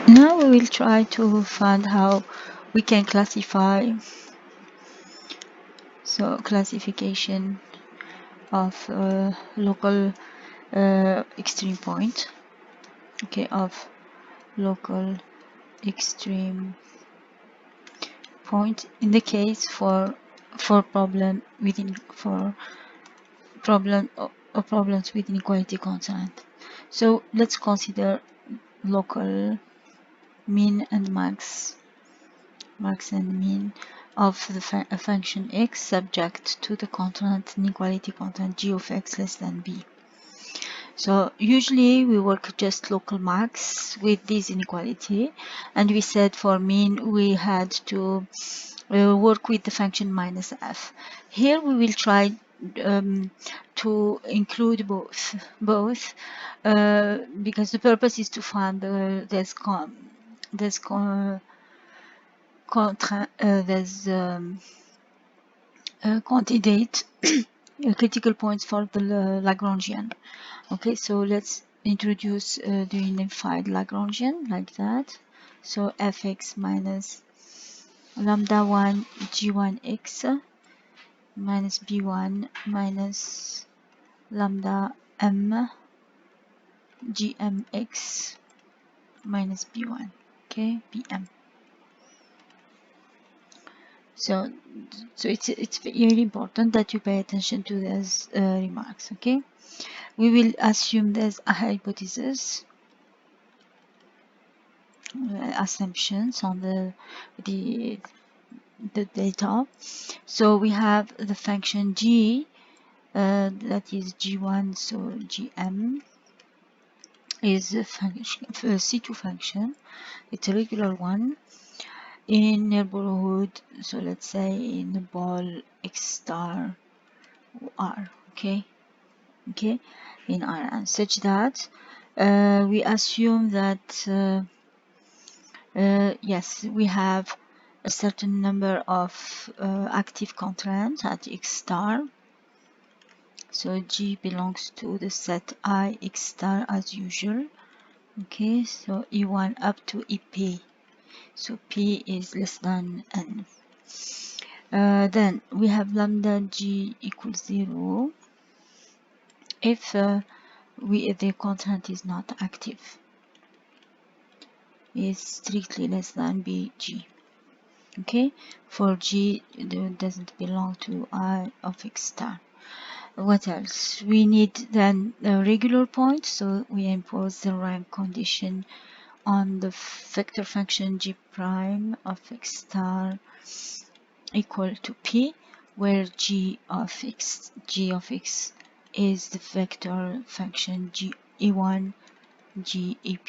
Now we will try to find how we can classify. So classification of local extreme point, okay, of local extreme point in the case for problem within for problem or problems with inequality constant. So let's consider local mean and max and mean of the function x subject to the constant inequality constant g of x less than b. So usually we work just local max with this inequality, and we said for mean we had to work with the function minus f. Here we will try to include both because the purpose is to find there's candidate critical points for the Lagrangian. Okay, so let's introduce the unified Lagrangian like that. So fx minus lambda 1 g1x minus b1 minus lambda m gmx minus b1, okay, bm. So it's very important that you pay attention to these remarks. Okay, we will assume there's a hypothesis assumptions on the data. So we have the function g that is g1, so gm is a function, a C2 function. It's a regular one in neighborhood, so let's say in the ball x star r, okay, in r, and such that we assume that yes, we have a certain number of active constraints at x star. So G belongs to the set I x star as usual. Okay, so E1 up to EP. So P is less than N. Then we have lambda G equals 0 if the constraint is not active, is strictly less than BG. Okay, for G doesn't belong to I of x star. What else? We need then a regular point, so we impose the rank condition on the vector function g prime of x star equal to p, where g of x is the vector function g e1 g ep.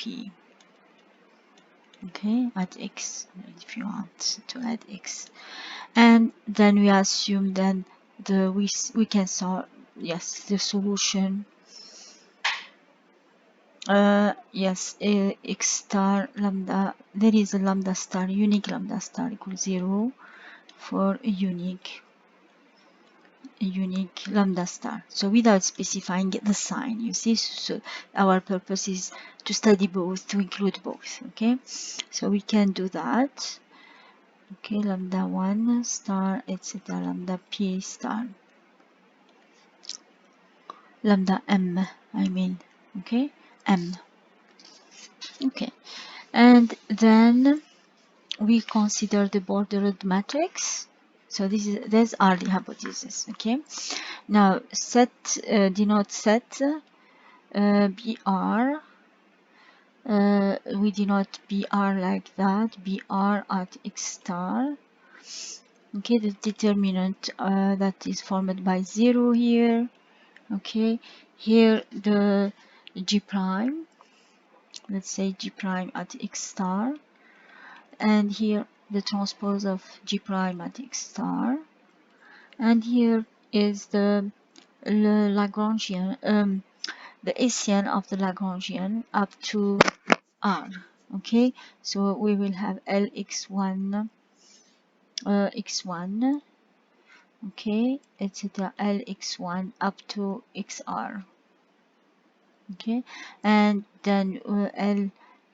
Okay, add x if you want to add x, and then we assume then we can solve, yes, the solution yes, x star lambda, there is a lambda star, unique lambda star equals 0 for a unique lambda star. So without specifying the sign, you see, so our purpose is to study both, to include both. Okay, so we can do that. Okay, lambda 1 star, etc. lambda p star, lambda m, I mean, okay, m. Okay, and then we consider the bordered matrix. So these are the hypotheses. Okay, now set denote set BR. We denote BR like that, BR at x star. Okay, the determinant that is formed by 0 here. Okay, here the G prime, let's say G prime at x star, and here the transpose of G prime at x star, and here is the Lagrangian, the Hessian of the Lagrangian up to R. Okay, so we will have Lx1 x1, okay, etc. Lx1 up to xr. Okay, and then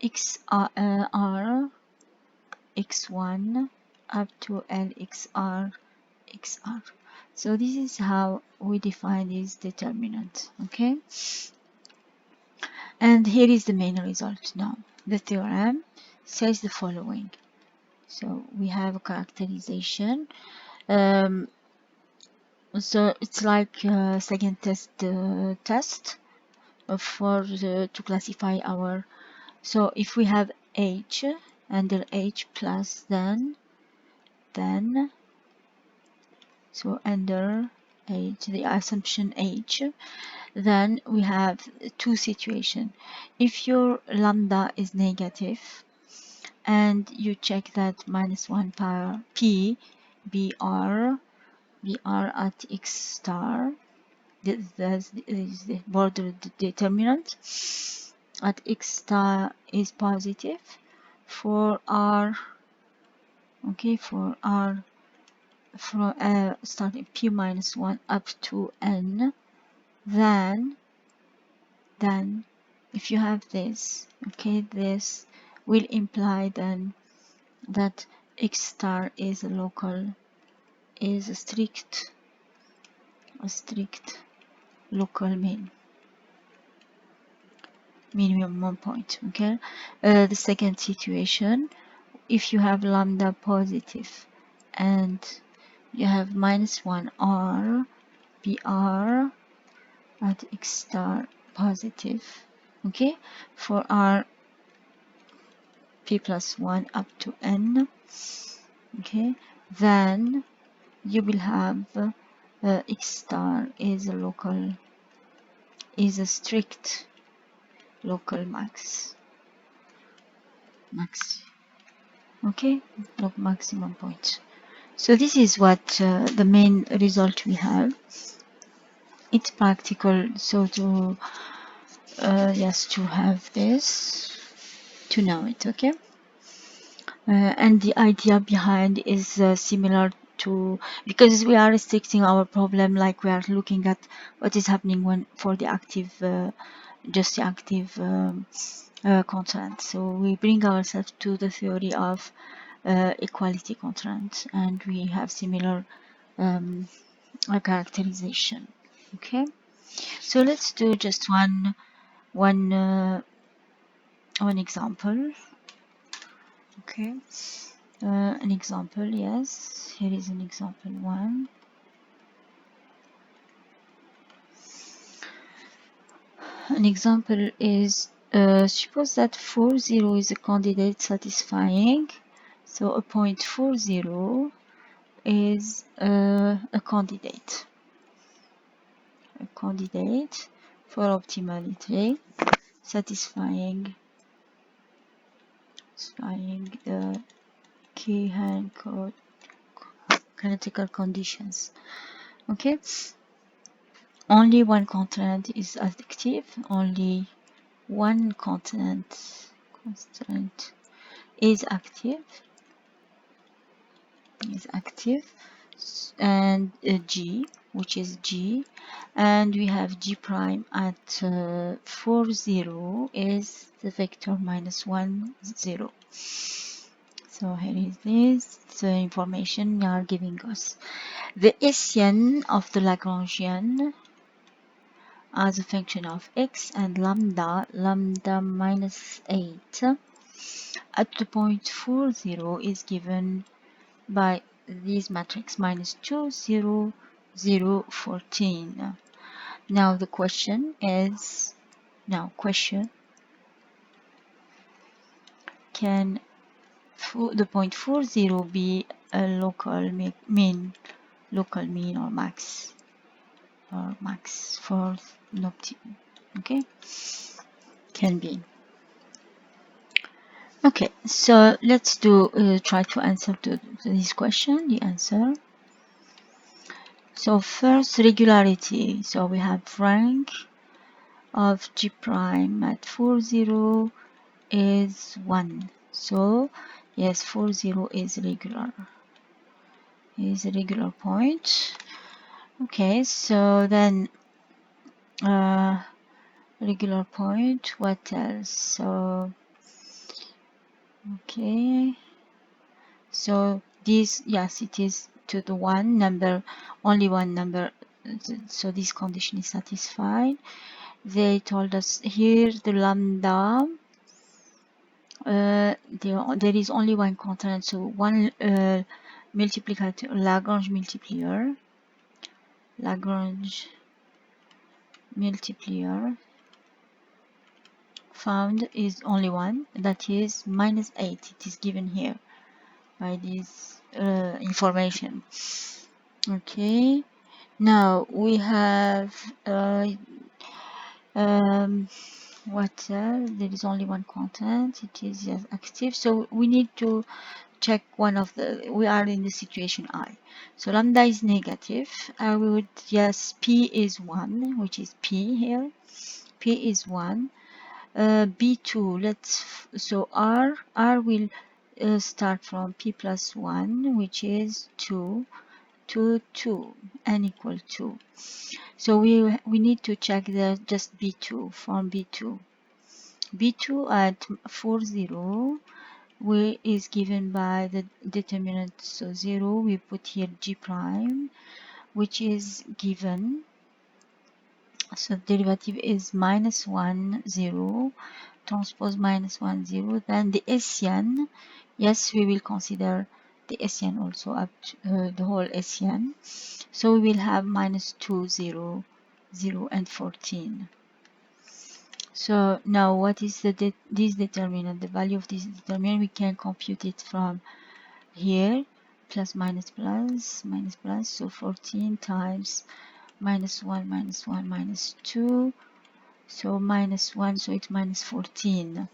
r x1 up to lxr xr. So this is how we define this determinant. Okay, and here is the main result. Now the theorem says the following. So we have a characterization. So it's like second test for to classify our. So if we have h under h plus then so under h, the assumption h, then we have two situations. If your lambda is negative and you check that minus 1 power p br at x star, this is the border determinant at x star is positive for r, okay, for r from starting p minus 1 up to n, then if you have this, okay, this will imply then that x star is a local, is a strict local minimum point. Okay, the second situation, if you have lambda positive and you have minus 1 r br at x star positive, okay, for r p plus 1 up to n, okay, then you will have x star is a local, is a strict local max, okay, maximum point. So this is what the main result we have. It's practical, so to yes, to have this, to know it, okay. And the idea behind is similar to, because we are restricting our problem, like we are looking at what is happening when for the active just the active content. So we bring ourselves to the theory of equality content, and we have similar characterization. Okay, so let's do just one example. Okay, an example, yes, here is an example 1. An example is suppose that 40 is a candidate satisfying, so a point 40 is a candidate for optimality, satisfying the key hand code critical conditions. Okay, only one constraint is active, only one constraint is active, and g, which is g, and we have g prime at 40 is the vector minus 1 0. So here is this, the information they are giving us. The Hessian of the Lagrangian as a function of x and lambda minus 8 at the point 40 is given by this matrix minus 2 0 0 14. Now the question is, can the point 40 be a local mean or max for an optimum? Okay, can be. Okay, so let's do try to answer to this question. The answer. So first, regularity. So we have rank of g prime at 40 is 1. So yes, 40 is regular. Is a regular point. Okay, so then regular point. What else? So Okay, so this, yes, it is to the one number, only one number, so this condition is satisfied. They told us here the lambda, there is only one constant, so one multiplicator, Lagrange multiplier found is only one, that is -8. It is given here by this information. Okay, now we have what there is only one constant, it is yes, active, so we need to check one of the, we are in the situation I. So lambda is negative. I would, yes, p is 1, which is p here. P is 1. B2, so R will start from p plus 1, which is 2, to 2, n equal 2. So we need to check the just B2, from B2. B2 at 4, 0, is given by the determinant, so 0, we put here G prime, which is given, so derivative is -1, 0, transpose -1, 0, then the Hessian, yes, we will consider the Hessian also up to the whole Hessian, so we will have -2, 0, 0, and 14. So now what is this determinant, the value of this determinant, we can compute it from here, plus minus plus minus plus, so 14 times -1 -1 -2, so -1, so it's -14.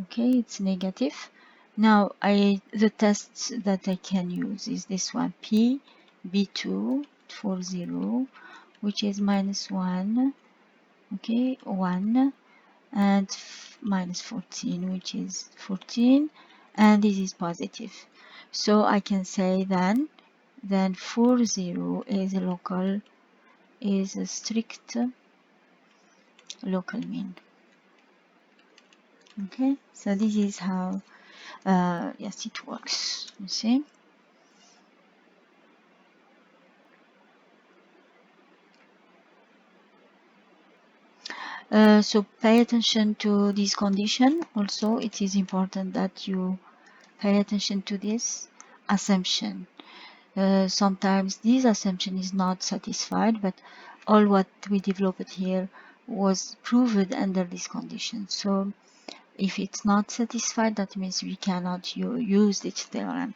Okay, it's negative. Now the tests that I can use is this one, p b2 40, which is -1, okay, 1, and -14, which is 14, and this is positive. So I can say then 40 is a local, is a strict local mean. Okay, so this is how yes, it works, you see. So pay attention to this condition. Also, it is important that you pay attention to this assumption. Sometimes this assumption is not satisfied, but all what we developed here was proved under this condition. So if it's not satisfied, that means we cannot use this theorem.